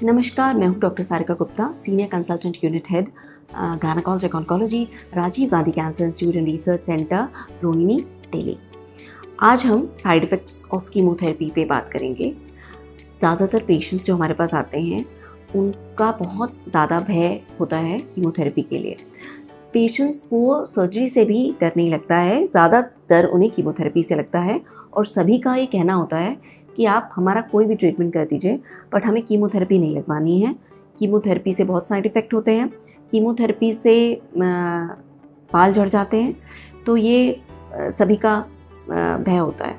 नमस्कार, मैं हूं doctor Sarika Gupta, senior consultant unit head gynaecology oncology, Rajiv Gandhi cancer institute and research centre, Rohini, Delhi. आज हम साइड इफ़ेक्ट्स ऑफ कीमोथेरेपी पे बात करेंगे। ज़्यादातर पेशेंट्स जो हमारे पास आते हैं उनका बहुत ज़्यादा भय होता है कीमोथेरेपी के लिए। पेशेंट्स को सर्जरी से भी डर नहीं लगता है, ज़्यादा डर उन्हें कीमोथेरेपी से लगता है। और सभी का ये कहना होता है कि आप हमारा कोई भी ट्रीटमेंट कर दीजिए बट हमें कीमोथेरेपी नहीं लगवानी है। कीमोथेरेपी से बहुत साइड इफ़ेक्ट होते हैं, कीमोथेरेपी से बाल झड़ जाते हैं, तो ये सभी का भय होता है।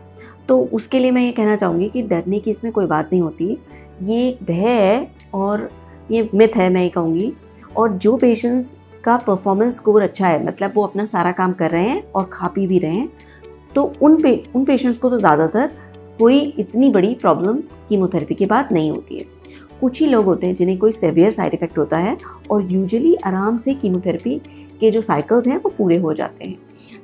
तो उसके लिए मैं ये कहना चाहूँगी कि डरने की इसमें कोई बात नहीं होती। ये एक भय है और ये मिथ है, मैं ये कहूँगी। और जो पेशेंट्स का परफॉर्मेंस स्कोर अच्छा है, मतलब वो अपना सारा काम कर रहे हैं और खा पी भी रहे हैं, तो उन पेशेंट्स को तो ज़्यादातर कोई इतनी बड़ी प्रॉब्लम कीमोथेरेपी के बाद नहीं होती है। कुछ ही लोग होते हैं जिन्हें कोई सेवियर साइड इफ़ेक्ट होता है और यूजुअली आराम से कीमोथेरेपी के जो साइकिल्स हैं वो पूरे हो जाते हैं।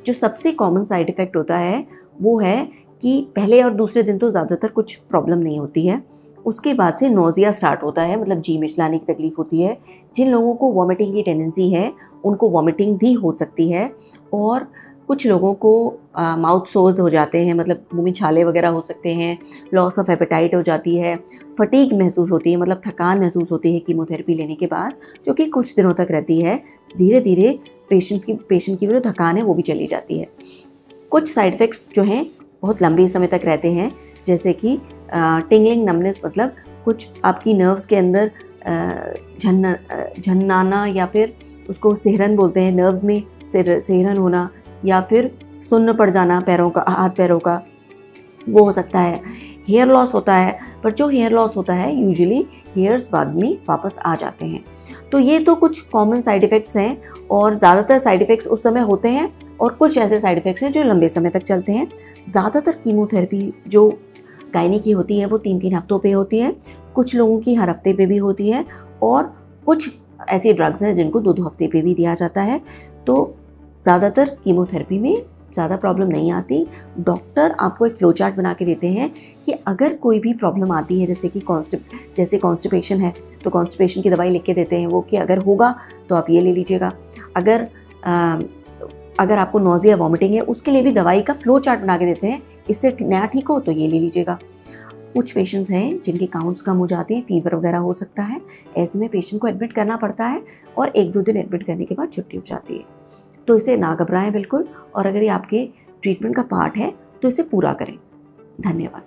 जो सबसे कॉमन साइड इफ़ेक्ट होता है वो है कि पहले और दूसरे दिन तो ज़्यादातर कुछ प्रॉब्लम नहीं होती है, उसके बाद से नोज़िया स्टार्ट होता है, मतलब जी मिचलाने की तकलीफ़ होती है। जिन लोगों को वॉमिटिंग की टेंडेंसी है उनको वॉमिटिंग भी हो सकती है, और कुछ लोगों को माउथ सोर्स हो जाते हैं, मतलब मुंह में छाले वगैरह हो सकते हैं, लॉस ऑफ एपेटाइट हो जाती है, फटीग महसूस होती है, मतलब थकान महसूस होती है कीमोथेरेपी लेने के बाद, जो कि कुछ दिनों तक रहती है। धीरे धीरे पेशेंट की जो थकान है वो भी चली जाती है। कुछ साइड इफ़ेक्ट्स जो हैं बहुत लंबे समय तक रहते हैं, जैसे कि टिंगलिंग नमनेस, मतलब कुछ आपकी नर्व्स के अंदर झन्नाना, या फिर उसको सिहरन बोलते हैं, नर्व्स में सिहरन होना, या फिर सुन्न पड़ जाना पैरों का, हाथ पैरों का, वो हो सकता है। हेयर लॉस होता है, पर जो हेयर लॉस होता है यूजुअली हेयर्स बाद में वापस आ जाते हैं। तो ये तो कुछ कॉमन साइड इफ़ेक्ट्स हैं, और ज़्यादातर साइड इफ़ेक्ट्स उस समय होते हैं, और कुछ ऐसे साइड इफ़ेक्ट्स हैं जो लंबे समय तक चलते हैं। ज़्यादातर कीमोथेरेपी जो गायनी की होती है वो 3-3 हफ्तों पे होती है, कुछ लोगों की हर हफ्ते पे भी होती है, और कुछ ऐसी ड्रग्स हैं जिनको 2-2 हफ्ते पे भी दिया जाता है। तो ज़्यादातर कीमोथेरेपी में ज़्यादा प्रॉब्लम नहीं आती। डॉक्टर आपको एक फ्लो चार्ट बना के देते हैं कि अगर कोई भी प्रॉब्लम आती है, जैसे कि कॉन्स्टिपेशन है, तो कॉन्स्टिपेशन की दवाई लिख के देते हैं वो, कि अगर होगा तो आप ये ले लीजिएगा। अगर आपको नोज़िया वॉमिटिंग है, उसके लिए भी दवाई का फ्लो चार्ट बना के देते हैं, इससे नया ठीक हो तो ये ले लीजिएगा। कुछ पेशेंट्स हैं जिनके काउंट्स कम हो जाते हैं, फीवर वगैरह हो सकता है, ऐसे में पेशेंट को एडमिट करना पड़ता है, और 1-2 दिन एडमिट करने के बाद छुट्टी हो जाती है। तो इसे ना घबराएं बिल्कुल, और अगर ये आपके ट्रीटमेंट का पार्ट है तो इसे पूरा करें। धन्यवाद।